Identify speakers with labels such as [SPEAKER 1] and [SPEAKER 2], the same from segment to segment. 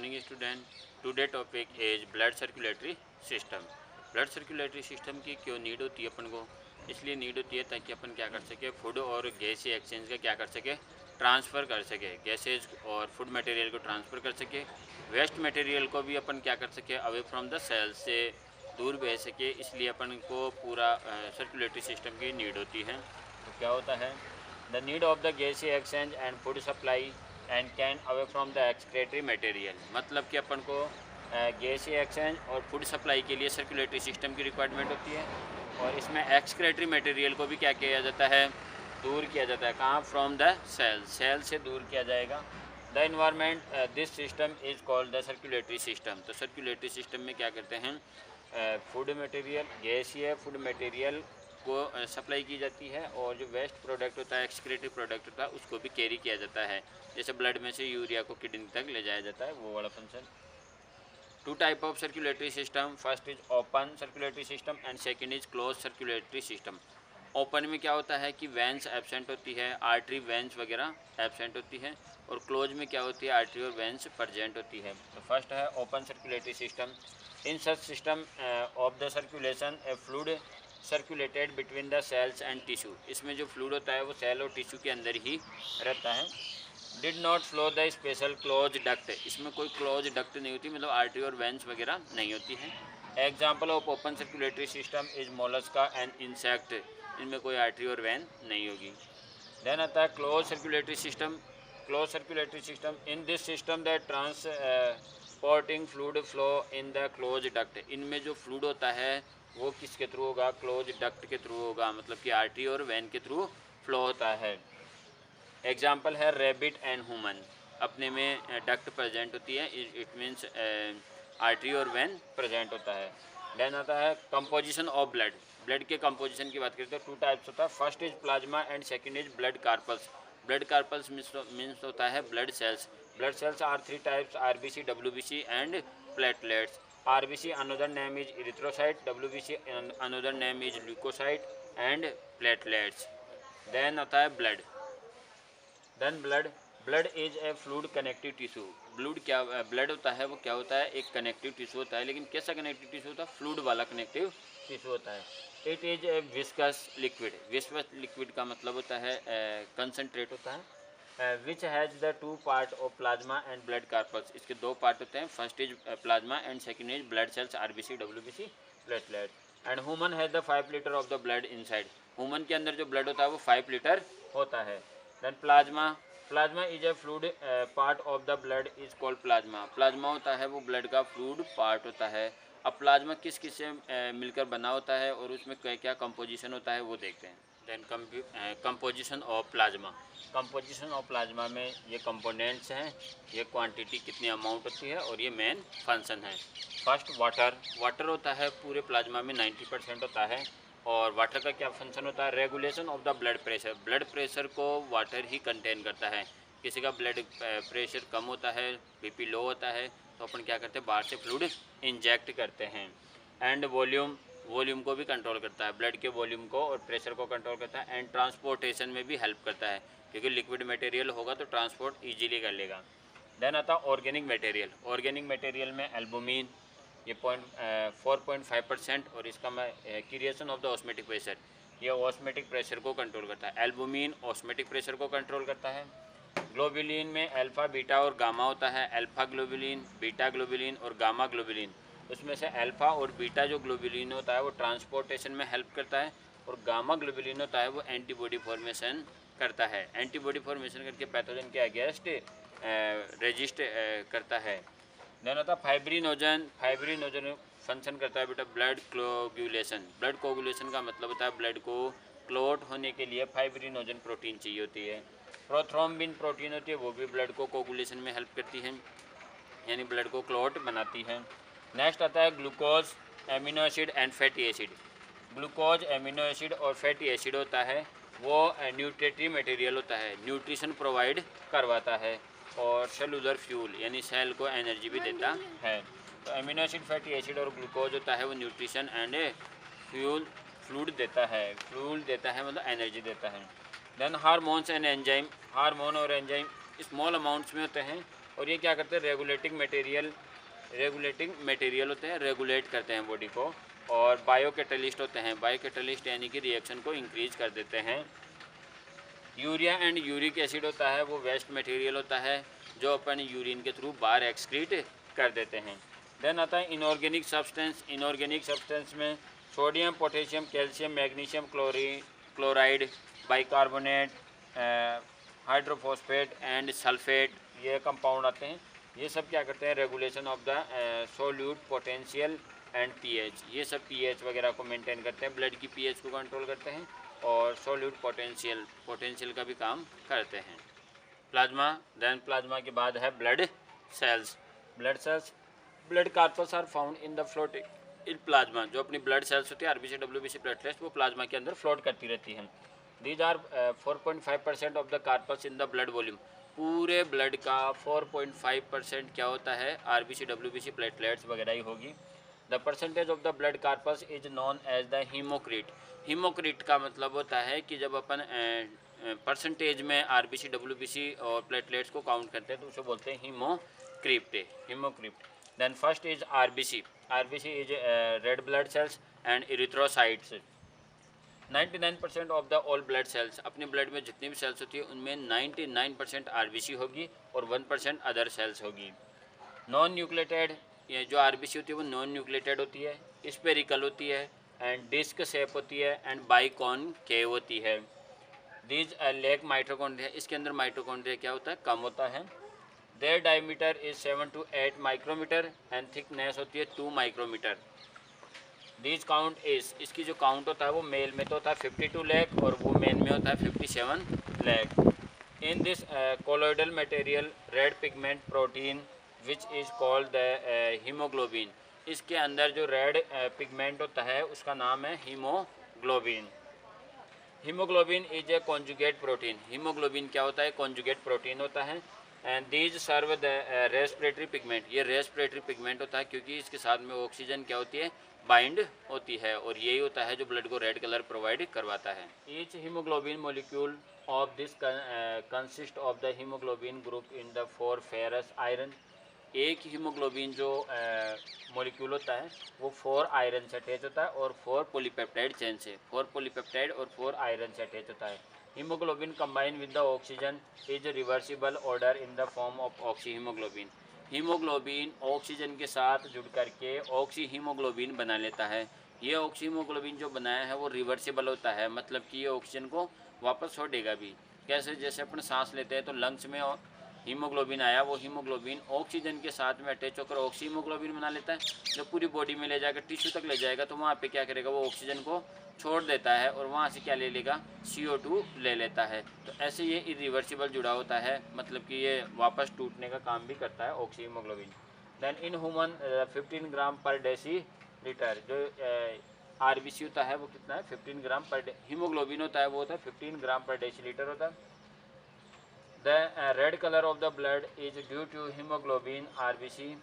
[SPEAKER 1] Morning student. Today topic is blood circulatory system. Blood circulatory system की क्यों need होती है अपन को? इसलिए नीड होती है ताकि अपन क्या कर सके, फूड और गैसीय एक्सचेंज का क्या कर सके, ट्रांसफ़र कर सके। गैसेज और फूड मटेरियल को ट्रांसफ़र कर सके। वेस्ट मटेरियल को भी अपन क्या कर सके, अवे फ्रॉम द सेल से दूर भेज सके। इसलिए अपन को पूरा सर्कुलेटरी सिस्टम की नीड होती है। तो क्या होता है, द नीड ऑफ द गैसीय exchange and food supply and can away from the excretory material. मतलब कि अपन को गैसीय एक्सचेंज और फूड सप्लाई के लिए सर्कुलेटरी सिस्टम की रिक्वायरमेंट होती है। और इसमें एक्सक्रेटरी मटेरियल को भी क्या किया जाता है, दूर किया जाता है। कहाँ? फ्रॉम द सेल, सेल से दूर किया जाएगा। The environment this system is called the circulatory system. तो सर्कुलेटरी सिस्टम में क्या करते हैं, फूड मटेरियल, गैसीय फूड मटेरियल को सप्लाई की जाती है, और जो वेस्ट प्रोडक्ट होता है, एक्सक्रेटरी प्रोडक्ट होता है, उसको भी कैरी किया जाता है। जैसे ब्लड में से यूरिया को किडनी तक ले जाया जाता है, वो वाला function. Two type of circulatory system, first is open circulatory system and second is close circulatory system. Open में क्या होता है कि वेंस एब्सेंट होती है, आर्टरी वेंस वगैरह एब्सेंट होती है। और क्लोज में क्या होती है, आर्टरी और वेंस प्रेजेंट होती है। तो फर्स्ट है open circulatory system. In such system of the circulation a fluid circulated between the cells and tissue. इसमें जो फ्लूड होता है वो सेल और टिश्यू के अंदर ही रहता है। Did not flow the special close duct. इसमें कोई क्लोज डक्ट नहीं होती, मतलब आर्टरी और वेंस वगैरह नहीं होती है। Example of open circulatory system is Mollusca and insect. इनमें कोई आर्टरी और वेन नहीं होगी। देन आता है close circulatory system. Close circulatory system, in this system that transporting fluid flow in the close duct. इनमें जो फ्लूड होता है वो किसके थ्रू होगा, क्लोज डक्ट के थ्रू होगा, मतलब कि आर्टरी और वेन के थ्रू फ्लो होता है। एग्जाम्पल है रेबिट एंड ह्यूमन। अपने में डक्ट प्रेजेंट होती है, इट मीन्स आर्टरी और वेन प्रेजेंट होता है। देन आता है कंपोजिशन ऑफ ब्लड। ब्लड के कंपोजिशन की बात करें तो टू टाइप्स होता है, first is plasma and second is blood corpuscles. Blood corpuscles means होता है blood cells. Blood cells are three types, RBC, WBC and platelets. RBC another name is erythrocyte, WBC another name is leukocyte and platelets. Then आता है blood. Then blood. Blood is a fluid connective tissue. Blood होता है वो क्या होता है, एक connective tissue होता है। लेकिन कैसा कनेक्टिव टिश्यू होता है, फ्लूड वाला कनेक्टिव टिश्यू होता है। It is a viscous liquid. Viscous liquid का मतलब होता है कंसनट्रेट होता है। Which has the two part of plasma and blood carpals. इसके दो पार्ट होते हैं, first is plasma and second is blood cells, RBC, WBC, platelet. And human has the 5 litre of the blood inside. Human के अंदर जो blood होता है वो 5 लीटर होता है। Then plasma. Plasma is a fluid part of the blood is called plasma. Plasma होता है वो ब्लड का फ्लूड पार्ट होता है। अब प्लाज्मा किस किस से मिलकर बना होता है और उसमें क्या क्या कंपोजिशन होता है वो देखते हैं। Then composition of plasma. Composition of plasma में ये कंपोनेंट्स हैं, ये क्वांटिटी कितनी अमाउंट होती है, और ये मेन फंक्शन है। First water. वाटर होता है पूरे प्लाज्मा में 90% होता है। और वाटर का क्या फंक्शन होता है, regulation of the blood pressure. Blood pressure को वाटर ही कंटेन करता है। किसी का ब्लड प्रेशर कम होता है, बीपी लो होता है, तो अपन क्या करते हैं, बाहर से फ्लूइड इंजेक्ट करते हैं। And volume. वॉल्यूम को भी कंट्रोल करता है, ब्लड के वॉल्यूम को और प्रेशर को कंट्रोल करता है। एंड ट्रांसपोर्टेशन में भी हेल्प करता है, क्योंकि लिक्विड मटेरियल होगा तो ट्रांसपोर्ट ईजिली कर लेगा। देन आता है ऑर्गेनिक मटेरियल। ऑर्गेनिक मटेरियल में एल्बुमिन, ये 4.5%, और इसका creation of the osmotic pressure, ये ऑस्मेटिक प्रेशर को कंट्रोल करता है। एल्बुमिन ऑस्मेटिक प्रेशर को कंट्रोल करता है। ग्लोबुलिन में अल्फ़ा, बीटा और गामा होता है। अल्फ़ा ग्लोबुलिन, बीटा ग्लोबुलिन और गामा ग्लोबुलिन। उसमें से अल्फ़ा और बीटा जो ग्लोबुलिन होता है वो ट्रांसपोर्टेशन में हेल्प करता है, और गामा ग्लोबुलिन होता है वो एंटीबॉडी फॉर्मेशन करता है। एंटीबॉडी फॉर्मेशन करके पैथोजन के अगेंस्ट रेजिस्ट करता है। देन होता है फाइब्रिनोजन। फाइब्रिनोजन फंक्शन करता है बेटा ब्लड कोगुलेशन। ब्लड कोगुलेशन का मतलब होता है ब्लड को क्लॉट होने के लिए फाइब्रिनोजन प्रोटीन चाहिए होती है। प्रोथ्रोम्बिन प्रोटीन होती है, वो भी ब्लड को कोगुलेशन में हेल्प करती है, यानी ब्लड को क्लॉट बनाती है। नेक्स्ट आता है glucose, amino acid and fatty acid. Glucose, amino acid और फैटी एसिड होता है वो न्यूट्रिटिव मटेरियल होता है, न्यूट्रिशन प्रोवाइड करवाता है, और सेलुलर फ्यूल यानी सेल को एनर्जी भी देता है। तो एमिनो एसिड, फैटी एसिड और ग्लूकोज होता है वो न्यूट्रिशन एंड फ्यूल, फ्लूइड देता है, फ्लूइड देता है मतलब एनर्जी देता है। Then hormones and enzyme. Hormone और एंजाइम स्मॉल अमाउंट्स में होते हैं, और ये क्या करते हैं, रेगुलेटिंग मटेरियल होते हैं, रेगुलेट करते हैं बॉडी को। और बायो कैटलिस्ट होते हैं, बायो कैटलिस्ट यानी कि रिएक्शन को इंक्रीज कर देते हैं। यूरिया एंड यूरिक एसिड होता है, वो वेस्ट मटेरियल होता है जो अपन यूरिन के थ्रू बाहर एक्सक्रीट कर देते हैं। देन आता है इनऑर्गेनिक सब्सटेंस। इनऑर्गेनिक सब्सटेंस में sodium, potassium, calcium, magnesium chloride, bicarbonate, hydrophosphate and sulphate, ये कंपाउंड आते हैं। ये सब क्या करते हैं, regulation of the solute potential and pH, ये सब पीएच वगैरह को मेंटेन करते हैं, ब्लड की पीएच को कंट्रोल करते हैं और सोल्यूट पोटेंशियल का भी काम करते हैं। प्लाज्मा, देन प्लाज्मा के बाद है blood cells. Blood corpuscles are found in the floating in plasma. जो अपनी ब्लड सेल्स होती है, आरबीसी, डब्ल्यूबीसी, प्लेटलेट्स, वो प्लाज्मा के अंदर फ्लोट करती रहती हैं। These are 4.5% of the corpuscles in the blood volume. पूरे ब्लड का 4.5% क्या होता है, आरबीसी, डब्ल्यूबीसी, प्लेटलेट्स वगैरह ही होगी। The percentage of the blood corpus is known as the haematocrit. Haematocrit का मतलब होता है कि जब अपन परसेंटेज में आरबीसी, डब्ल्यूबीसी और प्लेटलेट्स को काउंट करते हैं तो उसे बोलते हैं haematocrit. Then first is RBC. RBC is red blood cells and erythrocytes. 99% of the all blood cells, अपने ब्लड में जितनी भी सेल्स होती है उनमें 99% आरबीसी होगी और 1% अदर सेल्स होगी। नॉन न्यूक्लिएटेड, ये जो आरबीसी होती है वो नॉन न्यूक्लिएटेड होती है, स्पेरिकल होती है एंड डिस्क शेप होती है एंड बाइकॉनकेव होती है। दीज लेक माइटोकॉन्ड्रिया, इसके अंदर माइटोकॉन्ड्रिया क्या होता है, कम होता है। Their diameter is 7 to 8 micrometre and thickness होती है 2 माइक्रोमीटर। दीज काउंट इज, इसकी जो काउंट होता है वो मेल में तो होता है 52 लाख और वो मेन में होता है 57 lakh. In this colloidal material red pigment protein which is called the haemoglobin. इसके अंदर जो रेड पिगमेंट होता है उसका नाम है haemoglobin. Haemoglobin is a conjugate protein. Haemoglobin क्या होता है, कॉन्जुगेट प्रोटीन होता है। And these serve the respiratory pigment, ये रेस्पिरेटरी पिगमेंट होता है क्योंकि इसके साथ में ऑक्सीजन क्या होती है, बाइंड होती है और यही होता है जो ब्लड को रेड कलर प्रोवाइड करवाता है। Each haemoglobin molecule of this consist of the haemoglobin group in the 4 ferrous iron. एक हीमोग्लोबिन जो मॉलिक्यूल होता है वो 4 आयरन से अटैच होता है और 4 पॉलीपेप्टाइड चेन से, 4 पॉलीपेप्टाइड और 4 आयरन से अटैच होता है। Haemoglobin combine with the oxygen is reversible order in the form of oxy haemoglobin. Haemoglobin oxygen के साथ जुड़ करके ऑक्सी हीमोग्लोबिन बना लेता है। ये ऑक्सी हीमोग्लोबिन जो बनाया है वो रिवर्सिबल होता है, मतलब कि ये ऑक्सीजन को वापस छोड़ेगा भी। कैसे, जैसे अपन सांस लेते हैं तो लंग्स में हीमोग्लोबिन आया, वो हीमोग्लोबिन ऑक्सीजन के साथ में अटैच होकर ऑक्सी हीमोग्लोबिन बना लेता है। जब पूरी बॉडी में ले जाकर टिश्यू तक ले जाएगा तो वहाँ पे क्या करेगा, वो ऑक्सीजन को छोड़ देता है और वहाँ से क्या ले लेगा, CO2 ले लेता है। तो ऐसे ये इरिवर्सिबल जुड़ा होता है, मतलब कि ये वापस टूटने का काम भी करता है oxy haemoglobin. Then in human 15 gram per decilitre, जो आरबीसी होता है वो कितना है, 15 ग्राम पर हीमोग्लोबिन होता है वो होता है 15 ग्राम पर डेसीलीटर होता है। The red color of the blood is due to hemoglobin RBC।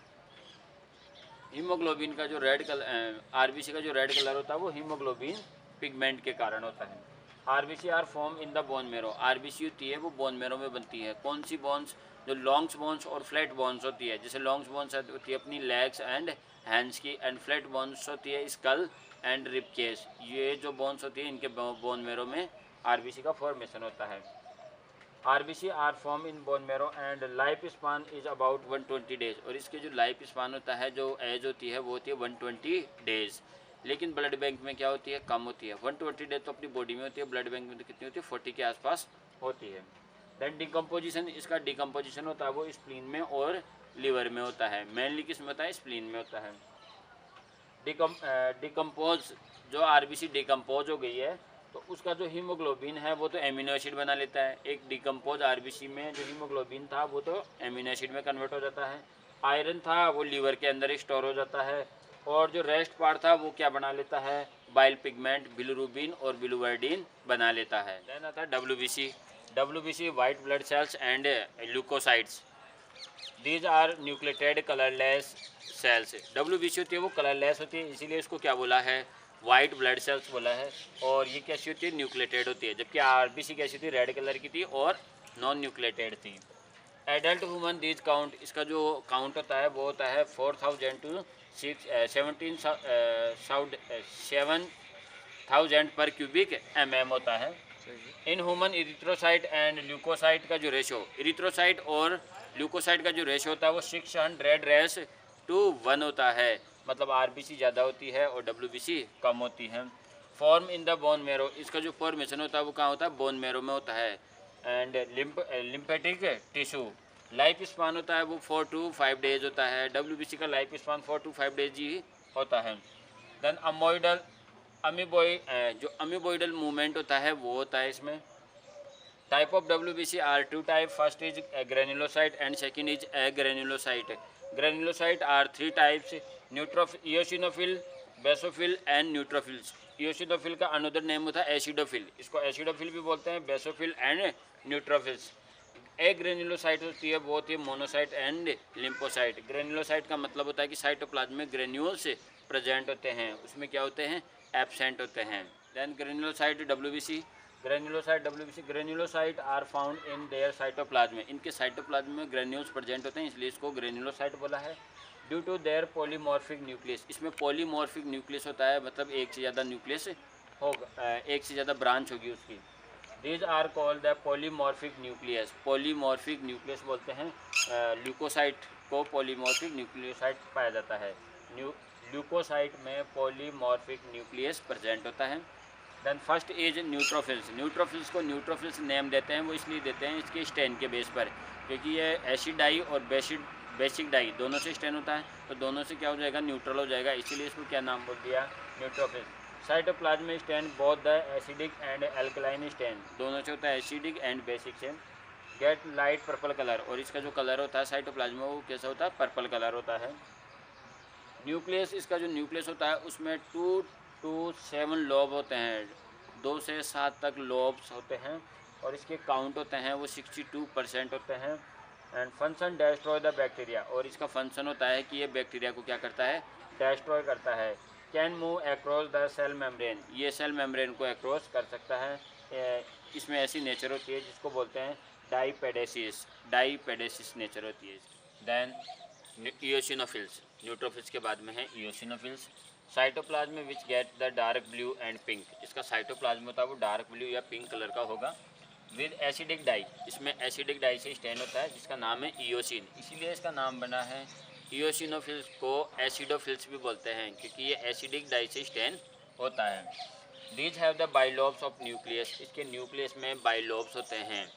[SPEAKER 1] Haemoglobin का जो रेड कलर, आरबीसी का जो रेड कलर होता है वो हीमोग्लोबिन पिगमेंट के कारण होता है। RBC are form in the bone marrow. RBC होती है वो बोन मेरो में बनती है। कौन सी बोन्स, जो लॉन्ग्स बोन्स और फ्लैट बोन्स होती है। जैसे लॉन्ग्स बोन्स होती है अपनी लेग्स एंड हैंड्स की, एंड फ्लैट बोन्स होती है स्कल एंड रिब केस। ये जो बोन्स होती है इनके बोन मेरो में आरबीसी का फॉर्मेशन होता है। RBC are form in bone marrow and life span is about 120 days. और इसके जो लाइफ स्पान होता है, जो एज होती है वो होती है 120 डेज। लेकिन ब्लड बैंक में क्या होती है, कम होती है। 120 डेज तो अपनी बॉडी में होती है, ब्लड बैंक में तो कितनी होती है, 40 के आसपास होती है। दैन डिकम्पोजिशन, इसका डिकम्पोजिशन होता है वो स्प्लीन में और लीवर में होता है। मेनली किस में होता है, स्प्लीन में होता है। डिकम्पोज, जो आरबीसी डिकम्पोज हो गई है तो उसका जो हीमोग्लोबिन है वो तो एमिनो एसिड बना लेता है। एक डिकम्पोज आरबीसी में जो हीमोग्लोबिन था वो तो एमिनो एसिड में कन्वर्ट हो जाता है। आयरन था वो लीवर के अंदर स्टोर हो जाता है। और जो रेस्ट पार्ट था वो क्या बना लेता है, बाइल पिगमेंट, बिलिरुबिन और बिलिवर्डिन बना लेता है। देन आता है WBC white blood cells and leukocytes. These are nucleated colourless cells. WBC होती है वो कलरलेस होती है, इसीलिए इसको क्या बोला है, वाइट ब्लड सेल्स बोला है। और ये कैसी होती है, न्यूक्लिएटेड होती है। जबकि आरबीसी कैसी थी, रेड कलर की थी और नॉन न्यूक्लिएटेड थी। एडल्ट ह्यूमन दीज काउंट, इसका जो काउंट होता है वो होता है 4000 टू 7000 पर क्यूबिक होता है। In human erythrocyte and leukocyte का जो रेशो, इरिथ्रोसाइट और ल्यूकोसाइट का जो रेशो होता है वो 600:1 होता है, मतलब आरबीसी ज़्यादा होती है और डब्ल्यूबीसी कम होती है। फॉर्म इन द बोन मेरो, इसका जो फॉर्मेशन होता है वो कहाँ होता है, बोन मेरो में होता है। And lymphatic tissue, life span होता है वो 4 to 5 डेज होता है। डब्ल्यूबीसी का लाइफ स्पान 4 to 5 डेज ही होता है। देन जो अमीबोइडल मूवमेंट होता है वो होता है इसमें। Type of WBC are two type, first is granulocyte and second is granulocyte. Granulocyte are 3 types, eosinophil, basophil and neutrophils. Eosinophil का अनदर नेम होता है एसिडोफिल, इसको एसिडोफिल भी बोलते हैं, बेसोफिल एंड न्यूट्रोफिल्स। एक ग्रेनुलोसाइट होती है वो होती है मोनोसाइट एंड लिम्फोसाइट। ग्रेनुलोसाइट का मतलब होता है कि साइटोप्लाज्म में ग्रेन्यूल्स प्रेजेंट होते हैं, उसमें क्या होते हैं, एब्सेंट होते हैं। Then granulocyte WBC, granulocyte are found in their cytoplasm, इनके साइटोप्लाज्म में ग्रेन्यूल्स प्रेजेंट होते हैं इसलिए इसको ग्रेनुलोसाइट बोला है। Due to their polymorphic nucleus, इसमें पॉलीमॉर्फिक न्यूक्लियस होता है, मतलब एक से ज़्यादा न्यूक्लियस होगा, एक से ज़्यादा ब्रांच होगी उसकी। These are called the polymorphic nucleus, polymorphic nucleus बोलते हैं ल्यूकोसाइट को, पॉलीमॉर्फिक न्यूक्लियोसाइट पाया जाता है। ल्यूकोसाइट में पॉलीमॉर्फिक न्यूक्लियस प्रेजेंट होता है। Then first is neutrophils, neutrophils को न्यूट्रोफिल्स नेम देते हैं, वो इसलिए देते हैं इसके स्टेन के बेस पर, क्योंकि ये एसिड डाई और बेसिक डाई दोनों से स्टेन होता है, तो दोनों से क्या हो जाएगा, न्यूट्रल हो जाएगा, इसीलिए इसको क्या नाम बोल दिया, neutrophils. Cytoplasm stain both the acidic and alkaline stain, दोनों से होता है एसिडिक एंड बेसिक से। गेट लाइट पर्पल कलर, और इसका जो कलर होता है साइटोप्लाज्म में वो कैसा होता है, पर्पल कलर होता है। न्यूक्लियस, इसका जो न्यूक्लियस होता है उसमें 2 to 7 लोब होते हैं, 2 से 7 तक लोब्स होते हैं, और इसके काउंट होते हैं वो 62% होते हैं। And function destroy the bacteria, और इसका फंक्शन होता है कि ये बैक्टीरिया को क्या करता है, डेस्ट्रॉय करता है। Can move across the cell membrane, ये सेल मेम्ब्रेन को अक्रॉस कर सकता है। इसमें ऐसी नेचर होती है जिसको बोलते हैं डाईपेडेसिस नेचर होती है। देन इयोसिनोफिल्स, न्यूट्रोफिल्स के बाद में है eosinophils. Cytoplasm which get the dark blue and pink, इसका साइटोप्लाज्म होता है वो डार्क ब्लू या पिंक कलर का होगा। विद एसिडिक डाई, इसमें एसिडिक डाई से स्टेन होता है जिसका नाम है इयोसिन, इसीलिए इसका नाम बना है। इयोसिनोफिल्स को एसिडोफिल्स भी बोलते हैं क्योंकि ये एसिडिक डाई से स्टेन होता है। These have the bilobes of nucleus, इसके न्यूक्लियस में बाइलोब्स होते हैं।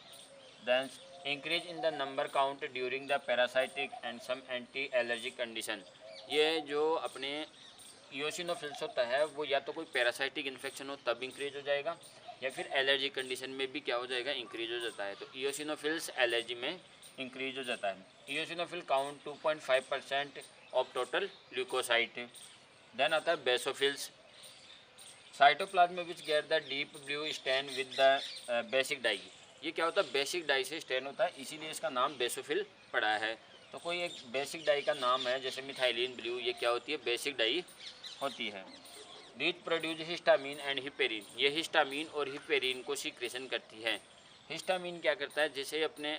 [SPEAKER 1] Then increase in the number count during the parasitic and some anti allergic condition, ये जो अपने इयोसिनोफिल्स होता है वो या तो कोई पैरासाइटिक इन्फेक्शन हो तब इंक्रीज हो जाएगा, या फिर एलर्जी कंडीशन में भी क्या हो जाएगा, इंक्रीज हो जाता है। तो इयोसिनोफिल्स एलर्जी में इंक्रीज हो जाता है। Eosinophil count 2.5% of total leucocyte. Then आता है basophils, cytoplasm which get the deep blue stain with the basic dye, ये क्या होता है, बेसिक डाई से स्टेन होता है, इसीलिए इसका नाम बेसोफिल पड़ा है। तो कोई एक बेसिक डाई का नाम है जैसे मिथाइलिन ब्लू, ये क्या होती है, बेसिक डाई होती है। These produce histamine and heparin, ये हिस्टामीन और हिपेरिन को सीक्रेशन करती है। हिस्टामीन क्या करता है, जैसे अपने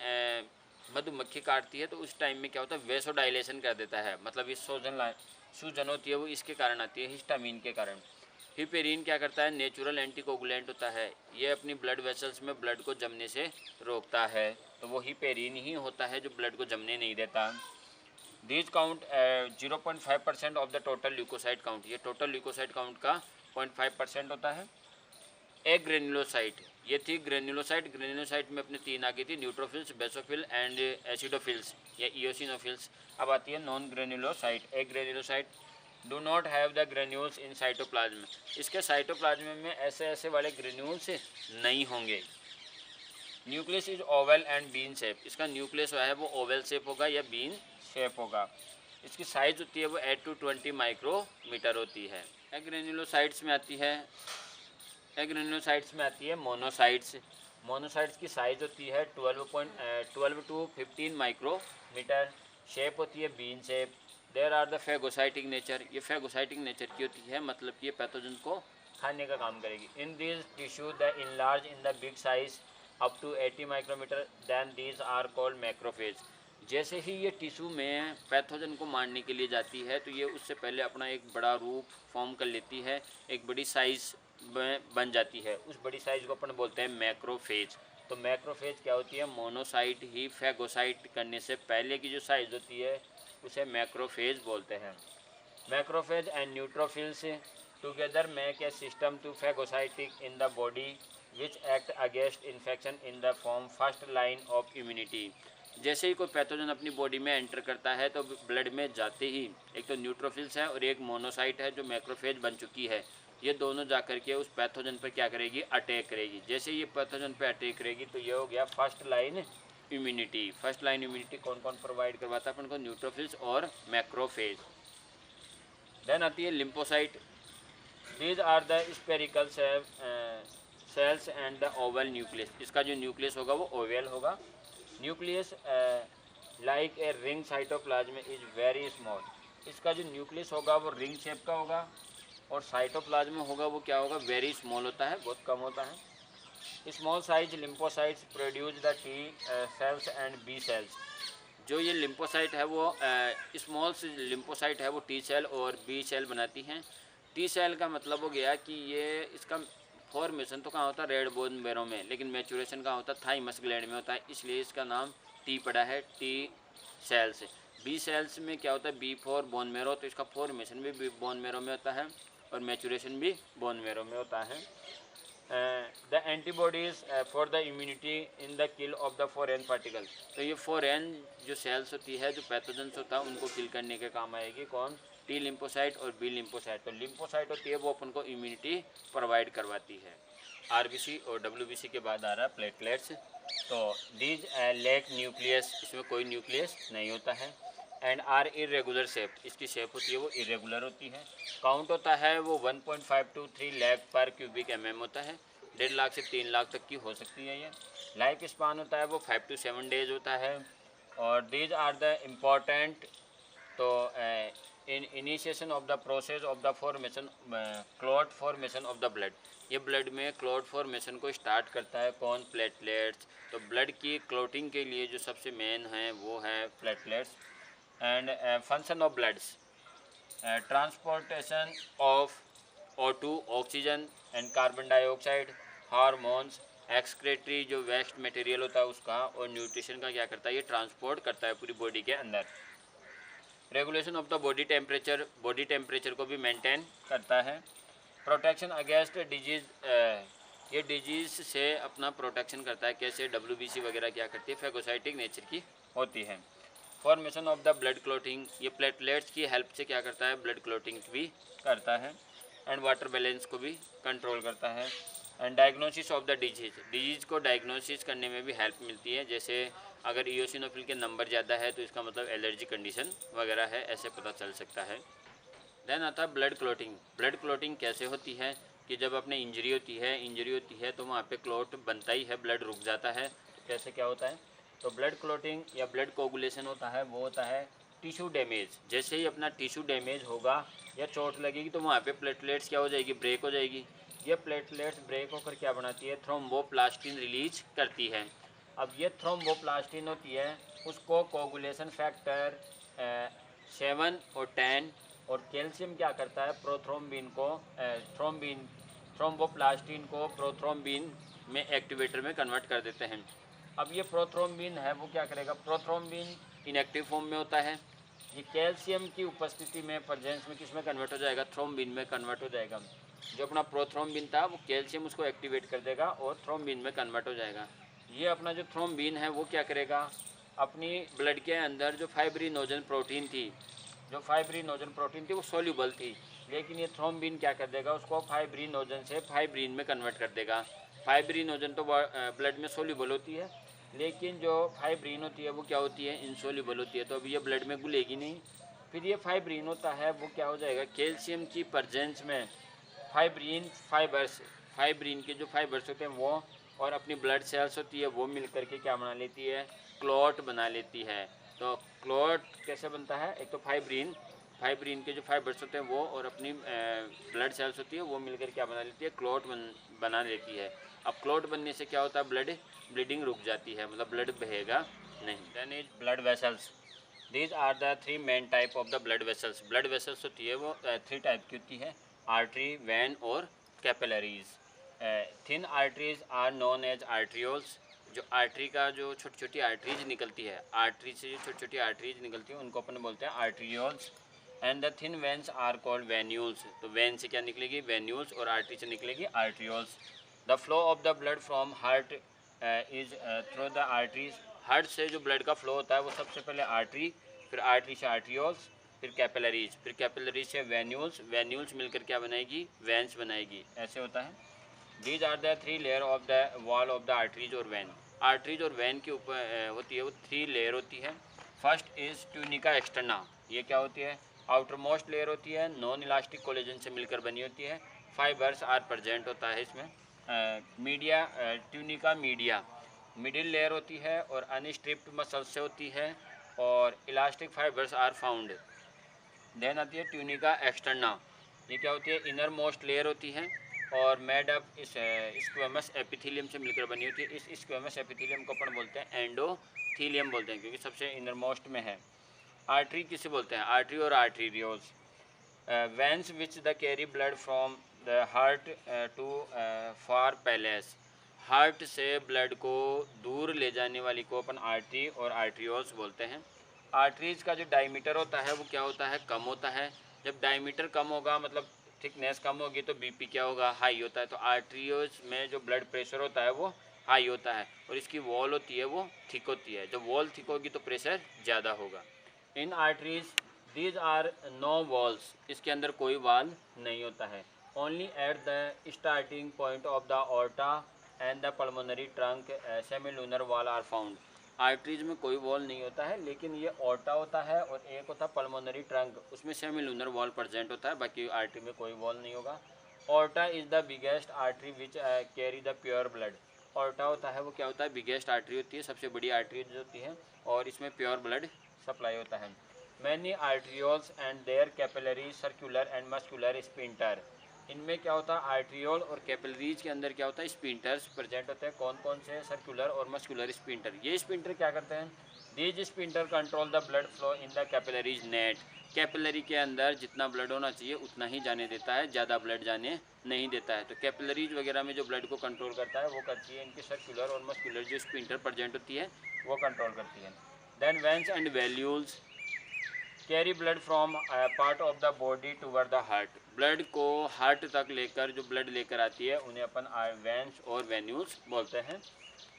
[SPEAKER 1] मधुमक्खी काटती है तो उस टाइम में क्या होता है, वेसोडाइलेशन कर देता है, मतलब ये सूजन होती है वो इसके कारण आती है, हिस्टामीन के कारण। हिपेरिन क्या करता है, नेचुरल एंटीकोगुलेंट होता है, ये अपनी ब्लड वेसल्स में ब्लड को जमने से रोकता है, तो वो हिपेरिन ही होता है जो ब्लड को जमने नहीं देता। These count 0.5% of the total leucocyte count, ये टोटल ल्यूकोसाइट काउंट का 0.5% होता है। एक ग्रेनुलोसाइट, ये थी ग्रेनुलोसाइट, ग्रेनुलोसाइट में अपने 3 आ गई थी, न्यूट्रोफिल्स, बेसोफिल एंड एसिडोफिल्स या इयोसिनोफिल्स। अब आती है नॉन ग्रेनुलोसाइट। एक granulocyte do not have the granules in cytoplasm, इसके साइटोप्लाज्म में ऐसे वाले ग्रेन्यूल्स नहीं होंगे। Nucleus is Oval and bean shape, इसका न्यूक्लियस है वो ओवल शेप होगा या बीन शेप होगा। इसकी साइज़ होती है वो 8 to 20 माइक्रोमीटर होती है। एग्रेनुलोसाइट्स में आती है, एग्रेनुलोसाइट्स में आती है मोनोसाइट्स। मोनोसाइट्स की साइज़ होती है 12 to 15 माइक्रोमीटर। शेप होती है bean shape. There are the phagocytic nature, ये फेगोसाइटिक नेचर की होती है, मतलब कि ये पैथोजन को खाने का काम करेगी। In this tissue the enlarge in the big size up to 80 micrometre, then these are called macrophage. जैसे ही ये टिश्यू में पैथोजन को मारने के लिए जाती है तो ये उससे पहले अपना एक बड़ा रूप फॉर्म कर लेती है, एक बड़ी साइज़ बन जाती है। उस बड़ी साइज़ को अपन बोलते हैं मैक्रोफेज। तो मैक्रोफेज क्या होती है, मोनोसाइट ही फैगोसाइट करने से पहले की जो साइज़ होती है उसे मैक्रोफेज बोलते हैं। Macrophage and neutrophils together make a system to phagocytic in the body which act against infection in the form first line of immunity. जैसे ही कोई पैथोजन अपनी बॉडी में एंटर करता है तो ब्लड में जाते ही एक तो न्यूट्रोफिल्स है और एक मोनोसाइट है जो मैक्रोफेज बन चुकी है, ये दोनों जा कर के उस पैथोजन पर क्या करेगी, अटैक करेगी। जैसे ये पैथोजन पे अटैक करेगी तो ये हो गया first line immunity. First line immunity कौन कौन प्रोवाइड करवाता है अपन को, न्यूट्रोफिल्स और मैक्रोफेज। देन आती है lymphocyte. These are the spherical cells and the oval nucleus. इसका जो न्यूक्लियस होगा वो ओवल होगा। Nucleus like a ring cytoplasm is very small. इसका जो न्यूक्लियस होगा वो रिंग शेप का होगा और साइटोप्लाज्म होगा वो क्या होगा, वेरी स्मॉल होता है, बहुत कम होता है। Small size lymphocytes produce the T cells and B cells. जो ये लिम्फोसाइट है वो स्मॉल लिम्फोसाइट है वो टी सेल और बी सेल बनाती हैं। टी सेल का मतलब हो गया कि ये इसका फॉर्मेशन तो कहाँ होता है, रेड बोन मैरो में, लेकिन मैचुरेशन कहाँ होता है, थाइमस ग्लैंड में होता है, इसलिए इसका नाम टी पड़ा है, टी सेल्स। बी सेल्स में क्या होता है, बी फॉर बोन मैरो, तो इसका फॉर्मेशन भी बोन मैरो में होता है और मैचुरेशन भी बोन मैरो में होता है। The antibodies for the immunity in the kill of the foreign particle. तो ये फॉरेन जो सेल्स होती है, जो पैथोजेंस होता है, उनको किल करने के काम आएगी कौन, टी लिम्फोसाइट और बी लिम्फोसाइट। तो लिम्फोसाइट होती है वो अपन को इम्यूनिटी प्रोवाइड करवाती है। आरबीसी और डब्ल्यूबीसी के बाद आ रहा है प्लेटलेट्स। तो दीज लैक न्यूक्लियस, इसमें कोई न्यूक्लियस नहीं होता है। एंड आर इरेगुलर शेप, इसकी शेप होती है वो इरेगुलर होती है। काउंट होता है वो 1.5 to 3 लाख पर क्यूबिक mm होता है। 1.5 लाख से 3 लाख तक की हो सकती है ये। लाइफ स्पान होता है वो 5 to 7 डेज होता है। और दीज आर द इम्पॉर्टेंट, तो in initiation of the process of the formation clot formation of the blood. ये ब्लड में क्लॉट फॉर्मेशन को स्टार्ट करता है कौन, प्लेटलेट्स। तो ब्लड की क्लॉटिंग के लिए जो सबसे मेन है वो है platelets. And function of bloods, transportation of O2 oxygen and carbon dioxide, hormones, excretory जो वेस्ट मटेरियल होता है उसका, और न्यूट्रिशन का क्या करता है, ये ट्रांसपोर्ट करता है पूरी बॉडी के अंदर। Regulation of the body temperature को भी मेंटेन करता है। प्रोटेक्शन अगेंस्ट डिजीज़, ये डिजीज़ से अपना प्रोटेक्शन करता है। कैसे, डब्ल्यूबीसी वगैरह क्या करती है, फैगोसाइटिक नेचर की होती है। Formation of the blood clotting, ये प्लेटलेट्स की हेल्प से क्या करता है, ब्लड क्लॉटिंग भी करता है। एंड वाटर बैलेंस को भी कंट्रोल करता है। And diagnosis of the disease को डायग्नोसिस करने में भी हेल्प मिलती है। जैसे अगर इयोसिनोफिल के नंबर ज़्यादा है तो इसका मतलब एलर्जी कंडीशन वगैरह है, ऐसे पता चल सकता है। देन आता है ब्लड क्लॉटिंग। ब्लड क्लॉटिंग कैसे होती है कि जब अपने इंजरी होती है तो वहाँ पे क्लॉट बनता ही है, ब्लड रुक जाता है। तो कैसे क्या होता है, तो ब्लड क्लॉटिंग या ब्लड कोगुलेशन होता है वो होता है टिश्यू डैमेज। जैसे ही अपना टिश्यू डैमेज होगा या चोट लगेगी तो वहाँ पे प्लेटलेट्स क्या हो जाएगी, ब्रेक हो जाएगी। ये प्लेटलेट्स ब्रेक होकर क्या बनाती है, थ्रोम्बोप्लास्टिन रिलीज करती है। अब ये थ्रोम्बोप्लास्टिन होती है, उसको कोगुलेशन फैक्टर 7 और 10 और कैल्शियम क्या करता है, प्रोथ्रोम्बिन को थ्रोम्बोप्लास्टिन को प्रोथ्रोम्बिन में एक्टिवेटर में कन्वर्ट कर देते हैं। अब ये प्रोथ्रोम्बिन है वो क्या करेगा, प्रोथ्रोम्बिन इनएक्टिव फॉर्म में होता है, ये कैल्शियम की उपस्थिति में, प्रेजेंस में किस में कन्वर्ट हो जाएगा, थ्रोम्बिन में कन्वर्ट हो जाएगा। जो अपना प्रोथ्रोम्बिन था वो कैल्शियम उसको एक्टिवेट कर देगा और थ्रोम्बिन में कन्वर्ट हो जाएगा। ये अपना जो थ्रोम्बिन है वो क्या करेगा, अपनी ब्लड के अंदर जो फाइब्रिनोजन प्रोटीन थी, वो सोल्यूबल थी, लेकिन ये थ्रोम्बिन क्या कर देगा, उसको फाइब्रिनोजन से फाइब्रिन में कन्वर्ट कर देगा। फाइब्रिनोजन तो ब्लड में सोल्यूबल होती है, लेकिन जो फाइब्रिन होती है वो क्या होती है, इनसोल्यूबल होती है, तो अभी ये ब्लड में घुलेगी नहीं। फिर ये फाइब्रिन होता है वो क्या हो जाएगा, कैल्शियम की प्रेजेंस में फाइब्रिन के जो फाइबर्स होते हैं वो और अपनी ब्लड सेल्स होती है वो मिल करके क्या बना लेती है, क्लॉट बना लेती है। तो क्लॉट कैसे बनता है, एक तो फाइब्रिन के जो फाइबर्स होते हैं वो और अपनी ब्लड सेल्स होती है वो मिलकर क्या बना लेती है, क्लॉट बना लेती है। अब क्लॉट बनने से क्या होता है, ब्लड ब्लीडिंग रुक जाती है, मतलब ब्लड बहेगा नहीं। Then is blood vessels. These are the three main type of the blood vessels. Blood vessels होती है वो थ्री टाइप की होती है, आर्टरी, वैन और capillaries. Thin arteries are known as arterioles. जो आर्टरी का जो छोटी छोटी आर्टरीज निकलती है, आर्टरी से जो छोटी छोटी आर्टरीज निकलती है उनको अपन बोलते हैं arterioles. And the thin veins are called venules. तो वेन से क्या निकलेगी, वेन्यूल्स, और आर्टरी से निकलेगी arterioles. The flow of the blood from heart is through the arteries. Heart से जो ब्लड का फ्लो होता है वो सबसे पहले आर्टरी, फिर आर्टरी से आर्ट्रियोल्स, फिर कैपिलरीज, फिर कैपिलरीज से वेन्यूल्स, वेन्यूल्स मिलकर क्या बनाएगी, वेंस बनाएगी। ऐसे होता है। These are the three layer of the wall of the arteries और वैन। आर्टरीज और वैन के ऊपर होती है वो थ्री लेयर होती है। First is tunica externa. ये क्या होती है, आउटर मोस्ट लेयर होती है, नॉन इलास्टिक कोलेजन से मिलकर बनी होती है। फाइबर्स आर प्रेजेंट होता है इसमें। Media, tunica media middle layer होती है और अनस्ट्रिप्ड मसल से होती है, और इलास्टिक फाइबर्स आर फाउंड। देन आती है ट्यूनिका एक्सटर्ना। ये क्या होती है, इनर मोस्ट लेयर होती है और मेड अप इस स्क्वेमस एपिथेलियम से मिलकर बनी होती है। इस स्क्वेमस एपिथेलियम को अपन बोलते हैं एंडोथीलियम बोलते हैं, क्योंकि सबसे इनर मोस्ट में है। आर्टरी किसे बोलते हैं, आर्टरी और arterioles. Veins which the carry blood from the heart to far palace. Heart से ब्लड को दूर ले जाने वाली को अपन आर्टरी और आर्ट्रियोल्स बोलते हैं। आर्टरीज का जो डायमीटर होता है वो क्या होता है, कम होता है। जब डायमीटर कम होगा, मतलब थिकनेस कम होगी, तो बीपी क्या होगा, हाई होता है। तो आर्टरीज में जो ब्लड प्रेशर होता है वो हाई होता है, और इसकी वॉल होती है वो थिक होती है। जब वॉल थिक होगी तो प्रेशर ज़्यादा होगा। In arteries these are no walls. इसके अंदर कोई वाल नहीं होता है। Only at the starting point of the aorta and the pulmonary trunk semilunar wall are found. Arteries में कोई वॉल नहीं होता है, लेकिन ये ऑर्टा होता है और एक होता है पल्मोनरी ट्रंक, उसमें सेमिलूनर वॉल प्रेजेंट होता है, बाकी आर्टरी में कोई वॉल नहीं होगा। Aorta is the biggest artery which carry the pure blood. Aorta होता है वो क्या होता है, बिगेस्ट आर्टरी होती है, सबसे बड़ी आर्टरी होती है, और इसमें प्योर ब्लड सप्लाई होता है। Many arterioles and their capillary circular and muscular sphincter. इनमें क्या होता है, आर्ट्रियोल और कैपिलरीज के अंदर क्या होता है, स्पिंटर्स प्रेजेंट होते हैं। कौन कौन से, सर्कुलर और मस्कुलर स्पिंटर। ये स्पिंटर क्या करते हैं, these sphincter control the blood flow in the capillaries net. Capillary के अंदर जितना ब्लड होना चाहिए उतना ही जाने देता है, ज़्यादा ब्लड जाने नहीं देता है। तो कैपिलरीज वगैरह में जो ब्लड को कंट्रोल करता है वो करती है इनकी सर्कुलर और मस्कुलर जो स्पिंटर प्रेजेंट होती है वो कंट्रोल करती है। Then veins and venules carry blood from part of the body toward the heart. Blood को हार्ट तक लेकर जो ब्लड लेकर आती है उन्हें अपन वेंस और वेन्यूल्स बोलते हैं।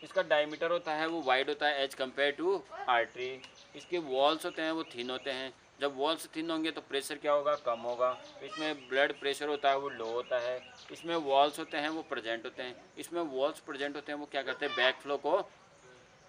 [SPEAKER 1] इसका डायमीटर होता है वो वाइड होता है एज कम्पेयर टू आर्टरी। इसके वॉल्स होते हैं वो थिन होते हैं। जब वॉल्स थिन होंगे तो प्रेशर क्या होगा, कम होगा। इसमें ब्लड प्रेशर होता है वो लो होता है। इसमें वॉल्स होते हैं वो प्रेजेंट होते हैं। इसमें वॉल्स प्रेजेंट होते हैं वो क्या करते हैं, बैक फ्लो को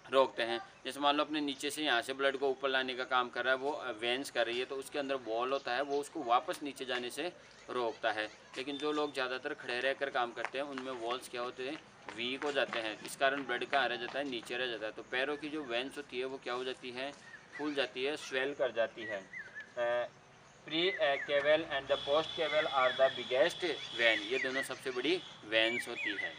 [SPEAKER 1] रोकते हैं। जैसे मान लो अपने नीचे से यहाँ से ब्लड को ऊपर लाने का काम कर रहा है, वो वेंस कर रही है, तो उसके अंदर वॉल होता है वो उसको वापस नीचे जाने से रोकता है। लेकिन जो लोग ज़्यादातर खड़े रहकर काम करते हैं उनमें वॉल्स क्या होते हैं, वीक हो जाते हैं। इस कारण ब्लड कहाँ रह जाता है, नीचे रह जाता है। तो पैरों की जो वेंस होती है वो क्या हो जाती है, फूल जाती है, स्वेल कर जाती है। प्री केवल एंड द पोस्ट केवल आर द बिगेस्ट वैन। ये दोनों सबसे बड़ी वेंस होती है।